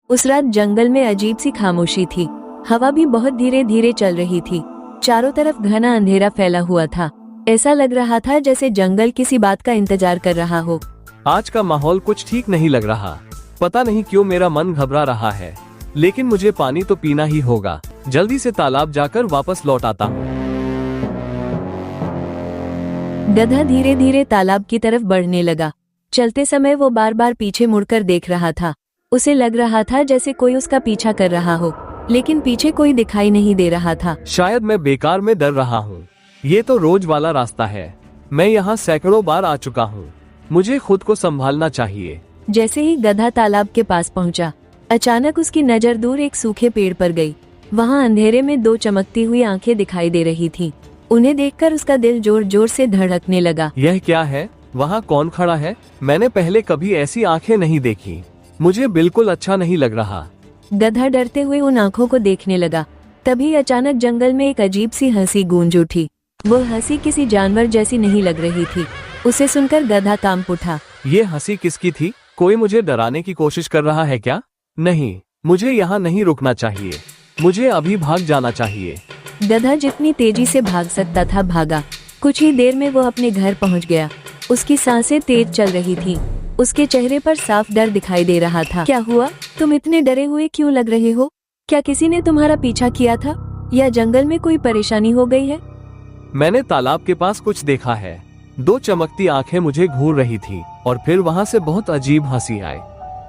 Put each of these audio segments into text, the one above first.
उस रात जंगल में अजीब सी खामोशी थी। हवा भी बहुत धीरे धीरे चल रही थी। चारों तरफ घना अंधेरा फैला हुआ था। ऐसा लग रहा था जैसे जंगल किसी बात का इंतजार कर रहा हो। आज का माहौल कुछ ठीक नहीं लग रहा। पता नहीं क्यों मेरा मन घबरा रहा है, लेकिन मुझे पानी तो पीना ही होगा। जल्दी से तालाब जाकर वापस लौट आता हूँ। गधा धीरे धीरे तालाब की तरफ बढ़ने लगा। चलते समय वो बार बार पीछे मुड़कर देख रहा था। उसे लग रहा था जैसे कोई उसका पीछा कर रहा हो, लेकिन पीछे कोई दिखाई नहीं दे रहा था। शायद मैं बेकार में डर रहा हूँ। ये तो रोज वाला रास्ता है। मैं यहाँ सैकड़ों बार आ चुका हूँ। मुझे खुद को संभालना चाहिए। जैसे ही गधा तालाब के पास पहुँचा, अचानक उसकी नजर दूर एक सूखे पेड़ पर गई। वहाँ अंधेरे में दो चमकती हुई आंखें दिखाई दे रही थी। उन्हें देखकर उसका दिल जोर जोर से धड़कने लगा। यह क्या है? वहाँ कौन खड़ा है? मैंने पहले कभी ऐसी आंखें नहीं देखी। मुझे बिल्कुल अच्छा नहीं लग रहा। गधा डरते हुए उन आंखों को देखने लगा। तभी अचानक जंगल में एक अजीब सी हंसी गूंज उठी। वो हंसी किसी जानवर जैसी नहीं लग रही थी। उसे सुनकर गधा कांप उठा। ये हंसी किसकी थी? कोई मुझे डराने की कोशिश कर रहा है क्या? नहीं, मुझे यहाँ नहीं रुकना चाहिए। मुझे अभी भाग जाना चाहिए। गधा जितनी तेजी से भाग सकता था भागा। कुछ ही देर में वो अपने घर पहुँच गया। उसकी सांसें तेज चल रही थी। उसके चेहरे पर साफ डर दिखाई दे रहा था। क्या हुआ? तुम इतने डरे हुए क्यों लग रहे हो? क्या किसी ने तुम्हारा पीछा किया था, या जंगल में कोई परेशानी हो गई है? मैंने तालाब के पास कुछ देखा है। दो चमकती आंखें मुझे घूर रही थी और फिर वहाँ से बहुत अजीब हंसी आई।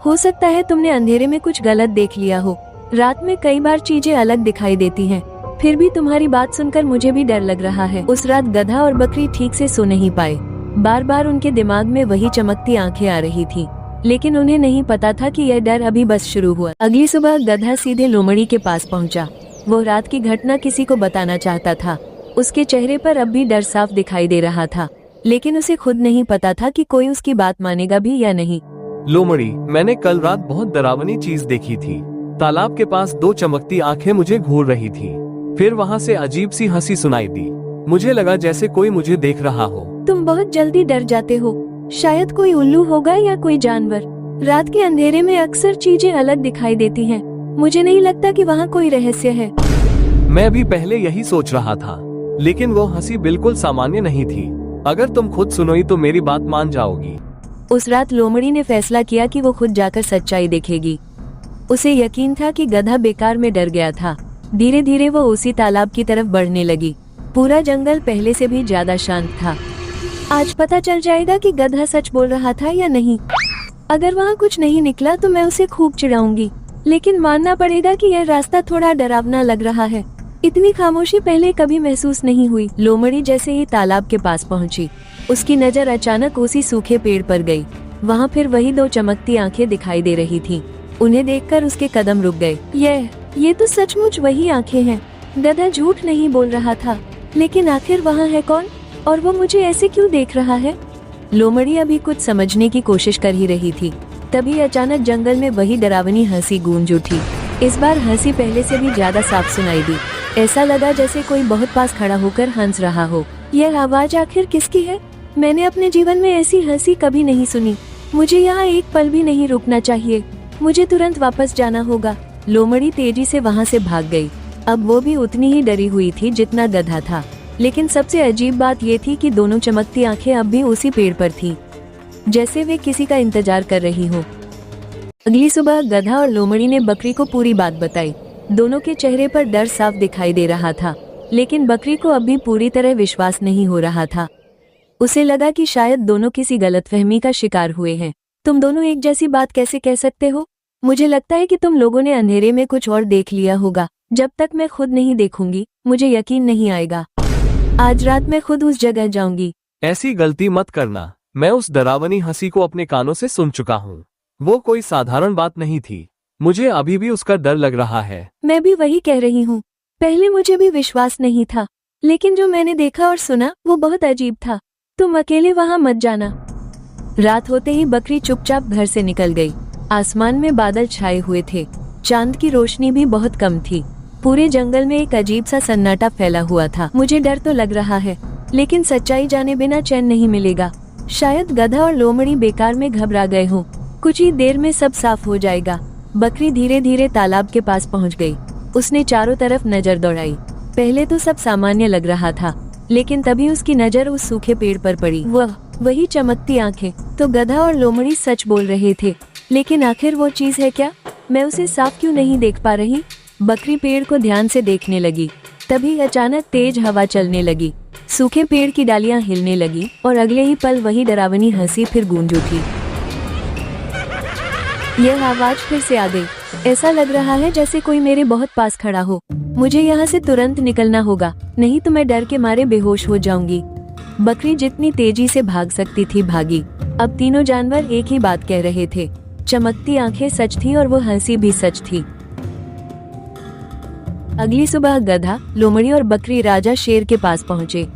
हो सकता है तुमने अंधेरे में कुछ गलत देख लिया हो। रात में कई बार चीजें अलग दिखाई देती हैं। फिर भी तुम्हारी बात सुनकर मुझे भी डर लग रहा है। उस रात गधा और बकरी ठीक से सो नहीं पाए। बार बार उनके दिमाग में वही चमकती आंखें आ रही थी, लेकिन उन्हें नहीं पता था कि यह डर अभी बस शुरू हुआ। अगली सुबह गधा सीधे लोमड़ी के पास पहुंचा। वो रात की घटना किसी को बताना चाहता था। उसके चेहरे पर अब भी डर साफ दिखाई दे रहा था, लेकिन उसे खुद नहीं पता था कि कोई उसकी बात मानेगा भी या नहीं। लोमड़ी, मैंने कल रात बहुत डरावनी चीज देखी थी। तालाब के पास दो चमकती आंखें मुझे घूर रही थी। फिर वहाँ से अजीब सी हंसी सुनाई दी। मुझे लगा जैसे कोई मुझे देख रहा हो। तुम बहुत जल्दी डर जाते हो। शायद कोई उल्लू होगा या कोई जानवर। रात के अंधेरे में अक्सर चीजें अलग दिखाई देती हैं। मुझे नहीं लगता कि वहाँ कोई रहस्य है। मैं भी पहले यही सोच रहा था, लेकिन वो हंसी बिल्कुल सामान्य नहीं थी। अगर तुम खुद सुनोई तो मेरी बात मान जाओगी। उस रात लोमड़ी ने फैसला किया कि वो खुद जाकर सच्चाई देखेगी। उसे यकीन था कि गधा बेकार में डर गया था। धीरे धीरे वो उसी तालाब की तरफ बढ़ने लगी। पूरा जंगल पहले से भी ज्यादा शांत था। आज पता चल जाएगा कि गधा सच बोल रहा था या नहीं। अगर वहाँ कुछ नहीं निकला तो मैं उसे खूब चिढ़ाऊंगी, लेकिन मानना पड़ेगा कि यह रास्ता थोड़ा डरावना लग रहा है। इतनी खामोशी पहले कभी महसूस नहीं हुई। लोमड़ी जैसे ही तालाब के पास पहुंची, उसकी नजर अचानक उसी सूखे पेड़ पर गई। वहाँ फिर वही दो चमकती आंखें दिखाई दे रही थी। उन्हें देखकर उसके कदम रुक गए। ये तो सचमुच वही आंखें हैं। गधा झूठ नहीं बोल रहा था, लेकिन आखिर वहाँ है कौन, और वो मुझे ऐसे क्यों देख रहा है? लोमड़ी अभी कुछ समझने की कोशिश कर ही रही थी, तभी अचानक जंगल में वही डरावनी हंसी गूंज उठी। इस बार हंसी पहले से भी ज्यादा साफ सुनाई दी। ऐसा लगा जैसे कोई बहुत पास खड़ा होकर हंस रहा हो। यह आवाज आखिर किसकी है? मैंने अपने जीवन में ऐसी हंसी कभी नहीं सुनी। मुझे यहाँ एक पल भी नहीं रुकना चाहिए। मुझे तुरंत वापस जाना होगा। लोमड़ी तेजी से वहाँ से भाग गई। अब वो भी उतनी ही डरी हुई थी जितना गधा था, लेकिन सबसे अजीब बात ये थी कि दोनों चमकती आंखें अब भी उसी पेड़ पर थी, जैसे वे किसी का इंतजार कर रही हो। अगली सुबह गधा और लोमड़ी ने बकरी को पूरी बात बताई। दोनों के चेहरे पर डर साफ दिखाई दे रहा था, लेकिन बकरी को अब भी पूरी तरह विश्वास नहीं हो रहा था। उसे लगा कि शायद दोनों किसी गलतफहमी का शिकार हुए हैं। तुम दोनों एक जैसी बात कैसे कह सकते हो? मुझे लगता है कि तुम लोगों ने अंधेरे में कुछ और देख लिया होगा। जब तक मैं खुद नहीं देखूंगी मुझे यकीन नहीं आएगा। आज रात मैं खुद उस जगह जाऊंगी। ऐसी गलती मत करना। मैं उस डरावनी हंसी को अपने कानों से सुन चुका हूँ। वो कोई साधारण बात नहीं थी। मुझे अभी भी उसका डर लग रहा है। मैं भी वही कह रही हूँ। पहले मुझे भी विश्वास नहीं था, लेकिन जो मैंने देखा और सुना वो बहुत अजीब था। तुम अकेले वहाँ मत जाना। रात होते ही बकरी चुपचाप घर से निकल गई। आसमान में बादल छाए हुए थे। चांद की रोशनी भी बहुत कम थी। पूरे जंगल में एक अजीब सा सन्नाटा फैला हुआ था। मुझे डर तो लग रहा है, लेकिन सच्चाई जाने बिना चैन नहीं मिलेगा। शायद गधा और लोमड़ी बेकार में घबरा गए हों। कुछ ही देर में सब साफ हो जाएगा। बकरी धीरे धीरे तालाब के पास पहुंच गई। उसने चारों तरफ नजर दौड़ाई। पहले तो सब सामान्य लग रहा था, लेकिन तभी उसकी नजर उस सूखे पेड़ पर पड़ी। वही चमकती आंखें। तो गधा और लोमड़ी सच बोल रहे थे, लेकिन आखिर वो चीज है क्या? मैं उसे साफ क्यों नहीं देख पा रही? बकरी पेड़ को ध्यान से देखने लगी। तभी अचानक तेज हवा चलने लगी, सूखे पेड़ की डालियां हिलने लगी और अगले ही पल वही डरावनी हंसी फिर गूंज उठी। यह आवाज फिर से आ गई। ऐसा लग रहा है जैसे कोई मेरे बहुत पास खड़ा हो। मुझे यहाँ से तुरंत निकलना होगा, नहीं तो मैं डर के मारे बेहोश हो जाऊंगी। बकरी जितनी तेजी से भाग सकती थी भागी। अब तीनों जानवर एक ही बात कह रहे थे। चमकती आंखें सच थी और वो हंसी भी सच थी। अगली सुबह गधा, लोमड़ी और बकरी राजा शेर के पास पहुँचे।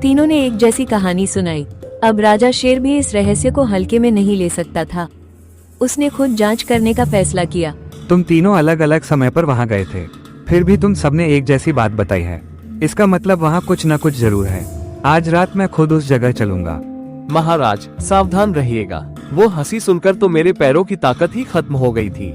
तीनों ने एक जैसी कहानी सुनाई। अब राजा शेर भी इस रहस्य को हल्के में नहीं ले सकता था। उसने खुद जांच करने का फैसला किया। तुम तीनों अलग अलग समय पर वहाँ गए थे, फिर भी तुम सबने एक जैसी बात बताई है। इसका मतलब वहाँ कुछ न कुछ जरूर है। आज रात मैं खुद उस जगह चलूंगा। महाराज सावधान रहिएगा। वो हंसी सुनकर तो मेरे पैरों की ताकत ही खत्म हो गई थी।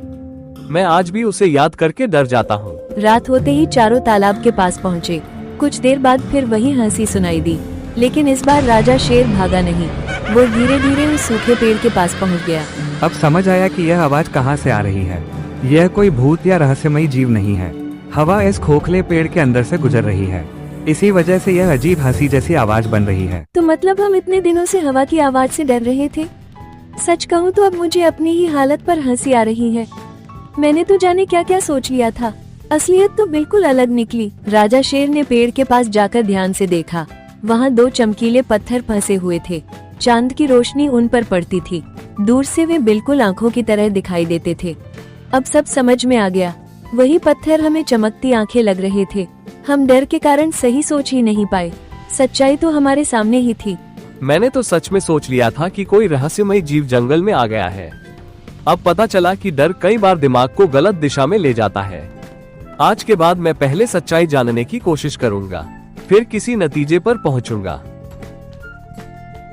मैं आज भी उसे याद करके डर जाता हूँ। रात होते ही चारों तालाब के पास पहुँचे। कुछ देर बाद फिर वही हंसी सुनाई दी, लेकिन इस बार राजा शेर भागा नहीं। वो धीरे धीरे उस सूखे पेड़ के पास पहुँच गया। अब समझ आया कि यह आवाज कहाँ से आ रही है। यह कोई भूत या रहस्यमयी जीव नहीं है। हवा इस खोखले पेड़ के अंदर से गुजर रही है, इसी वजह से यह अजीब हंसी जैसी आवाज बन रही है। तो मतलब हम इतने दिनों से हवा की आवाज से डर रहे थे। सच कहूँ तो अब मुझे अपनी ही हालत पर हंसी आ रही है। मैंने तो जाने क्या क्या सोच लिया था, असलियत तो बिल्कुल अलग निकली। राजा शेर ने पेड़ के पास जाकर ध्यान से देखा। वहाँ दो चमकीले पत्थर फंसे हुए थे। चांद की रोशनी उन पर पड़ती थी। दूर से वे बिल्कुल आंखों की तरह दिखाई देते थे। अब सब समझ में आ गया। वही पत्थर हमें चमकती आंखें लग रहे थे। हम डर के कारण सही सोच ही नहीं पाए। सच्चाई तो हमारे सामने ही थी। मैंने तो सच में सोच लिया था कि कोई रहस्यमय जीव जंगल में आ गया है। अब पता चला कि डर कई बार दिमाग को गलत दिशा में ले जाता है। आज के बाद मैं पहले सच्चाई जानने की कोशिश करूंगा, फिर किसी नतीजे पर पहुंचूंगा।